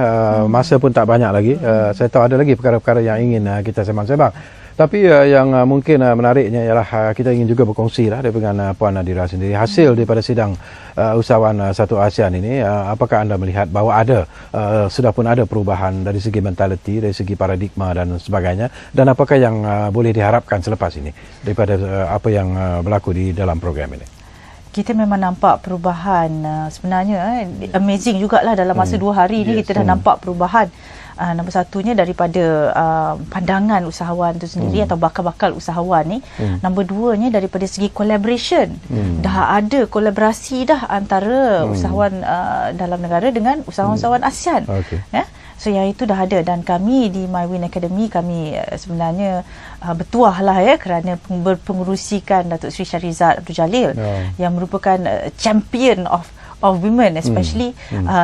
masa pun tak banyak lagi. Saya tahu ada lagi perkara-perkara yang ingin kita sembang-sembang. Tapi yang mungkin menariknya ialah kita ingin juga berkongsi dengan Puan Nadira sendiri. Hasil daripada sidang usahawan Satu ASEAN ini, apakah anda melihat bahawa sudah pun ada perubahan dari segi mentaliti, dari segi paradigma dan sebagainya, dan apakah yang boleh diharapkan selepas ini daripada apa yang berlaku di dalam program ini? Kita memang nampak perubahan sebenarnya amazing jugalah dalam masa 2 hari ni kita dah nampak perubahan. Nombor satunya daripada pandangan usahawan itu sendiri atau bakal-bakal usahawan ni. Nombor duanya daripada segi collaboration. Dah ada kolaborasi dah antara usahawan dalam negara dengan usahawan-usahawan ASEAN. So yang itu dah ada, dan kami di MyWin Academy kami sebenarnya bertuah lah kerana berpengerusikan Datuk Seri Shahrizad Abdul Jalil yang merupakan champion of women, especially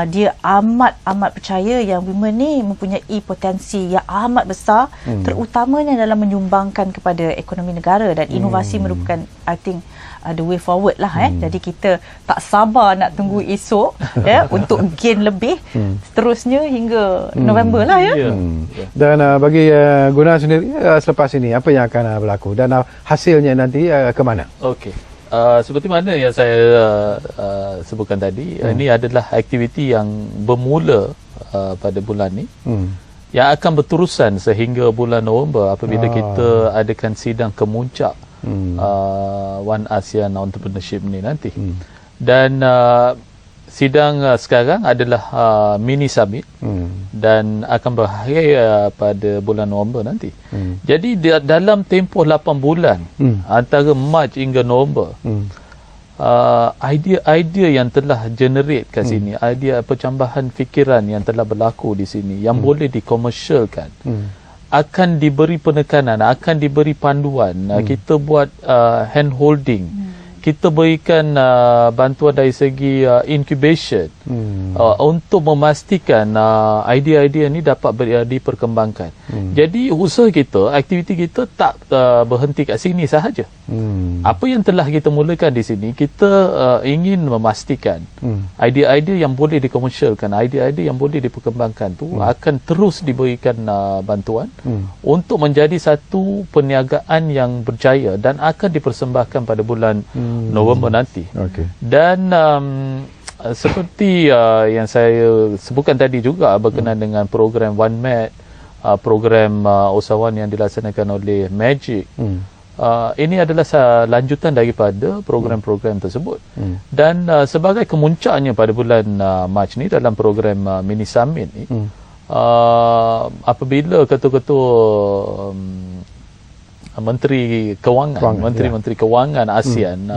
dia amat percaya yang women ni mempunyai potensi yang amat besar, terutamanya dalam menyumbangkan kepada ekonomi negara, dan inovasi merupakan I think the way forward lah. Jadi kita tak sabar nak tunggu esok untuk gain lebih seterusnya hingga November lah Dan bagi Guna sendiri selepas ini apa yang akan berlaku dan hasilnya nanti ke mana? Okey. Seperti mana yang saya sebutkan tadi, ini adalah aktiviti yang bermula pada bulan ni, yang akan berterusan sehingga bulan November apabila kita adakan sidang kemuncak One ASEAN Entrepreneurship ni nanti. Dan sidang sekarang adalah mini summit dan akan berakhir pada bulan November nanti. Jadi dalam tempoh 8 bulan antara Mac hingga November, idea-idea yang telah generate kat sini, idea percambahan fikiran yang telah berlaku di sini yang boleh dikomersialkan, akan diberi penekanan, akan diberi panduan. Kita buat hand holding, kita berikan bantuan dari segi incubation untuk memastikan idea-idea ini dapat diperkembangkan. Jadi usaha kita, aktiviti kita tak berhenti kat sini sahaja. Apa yang telah kita mulakan di sini, kita ingin memastikan idea-idea yang boleh dikomersialkan, idea-idea yang boleh diperkembangkan tu akan terus diberikan bantuan untuk menjadi satu perniagaan yang berjaya dan akan dipersembahkan pada bulan November nanti. Dan seperti yang saya sebutkan tadi juga berkenaan dengan program OneMed, program usahawan yang dilaksanakan oleh Magic, ini adalah lanjutan daripada program-program tersebut. Dan sebagai kemuncaknya pada bulan Mac ni dalam program Mini Summit ni, apabila ketua-ketua Menteri Kewangan, Menteri-Menteri Kewangan ASEAN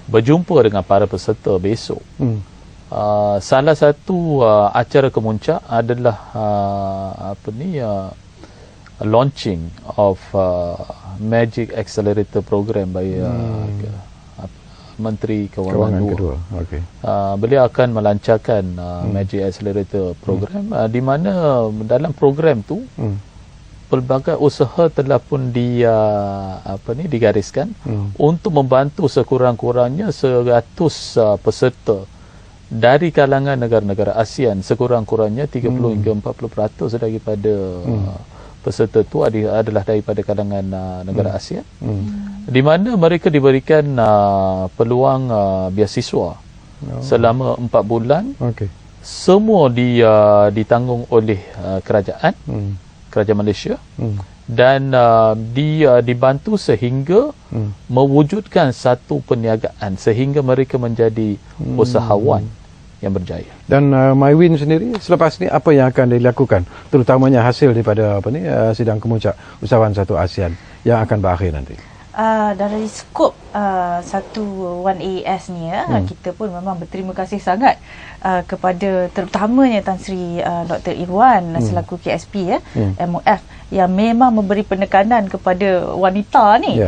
berjumpa dengan para peserta besok, salah satu acara kemuncak adalah launching of Magic Accelerator Program by Menteri Kewangan kedua. Beliau akan melancarkan Magic Accelerator Program, di mana dalam program tu pelbagai usaha telah pun digariskan untuk membantu sekurang-kurangnya 100 peserta dari kalangan negara-negara ASEAN. Sekurang-kurangnya 30 hingga 40% daripada peserta itu adalah daripada kalangan negara ASEAN, di mana mereka diberikan peluang beasiswa selama 4 bulan. Semua ditanggung oleh kerajaan Malaysia, dan dia dibantu sehingga mewujudkan satu perniagaan sehingga mereka menjadi usahawan yang berjaya. Dan MyWin sendiri selepas ni apa yang akan dilakukan, terutamanya hasil daripada sidang kemuncak usahawan satu ASEAN yang akan berakhir nanti? Dari skop satu 1AS ni kita pun memang berterima kasih sangat kepada terutamanya Tan Sri Dr. Irwan selaku KSP MOF yang memang memberi penekanan kepada wanita ni,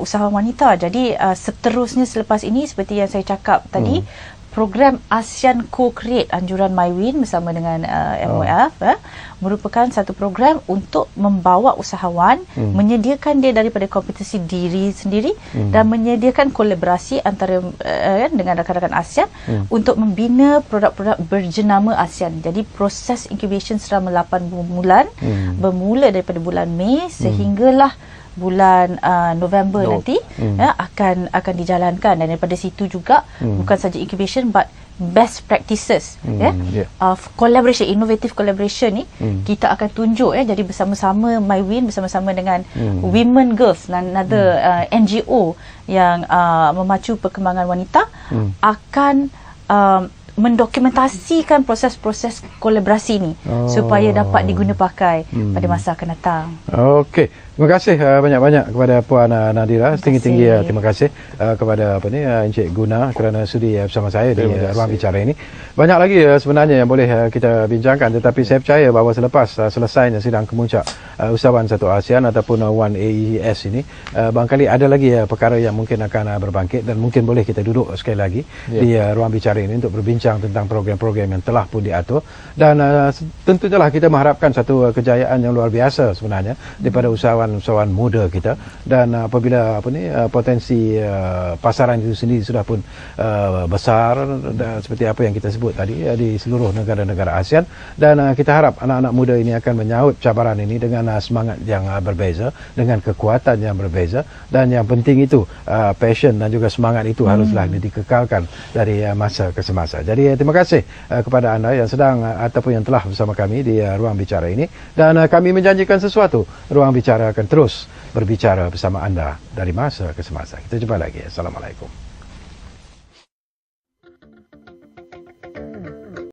usahawan wanita. Jadi seterusnya selepas ini seperti yang saya cakap tadi, program ASEAN Co-Create anjuran MyWin bersama dengan MOF merupakan satu program untuk membawa usahawan, menyediakan dia daripada kompetisi diri sendiri dan menyediakan kolaborasi antara dengan rakan-rakan ASEAN untuk membina produk-produk berjenama ASEAN. Jadi proses incubation selama 8 bulan bermula daripada bulan Mei sehinggalah bulan November nanti akan dijalankan, dan daripada situ juga bukan saja incubation but best practices of collaboration, innovative collaboration ni kita akan tunjuk jadi bersama-sama MyWin bersama-sama dengan Women Girls, another NGO yang memacu perkembangan wanita, akan mendokumentasikan proses-proses kolaborasi ni supaya dapat diguna pakai pada masa akan datang. Okey, terima kasih banyak-banyak kepada Puan Nadira. Setinggi-tinggi terima kasih kepada Encik Guna kerana sudi bersama saya di ruang bicara ini. Banyak lagi sebenarnya yang boleh kita bincangkan, tetapi saya percaya bahawa selepas selesainya sidang kemuncak usahawan satu ASEAN ataupun 1AES ini, barangkali ada lagi perkara yang mungkin akan berbangkit dan mungkin boleh kita duduk sekali lagi di ruang bicara ini untuk berbincang tentang program-program yang telah pun diatur. Dan tentunya lah kita mengharapkan satu kejayaan yang luar biasa sebenarnya daripada usahawan-usahawan muda kita. Dan apabila potensi pasaran itu sendiri sudah pun besar dan seperti apa yang kita sebut tadi di seluruh negara-negara ASEAN, dan kita harap anak-anak muda ini akan menyahut cabaran ini dengan semangat yang berbeza, dengan kekuatan yang berbeza, dan yang penting itu passion dan juga semangat itu haruslah dikekalkan dari masa ke semasa. Jadi terima kasih kepada anda yang sedang ataupun yang telah bersama kami di ruang bicara ini, dan kami menjanjikan sesuatu, ruang bicara akan terus berbicara bersama anda dari masa ke semasa. Kita jumpa lagi. Assalamualaikum.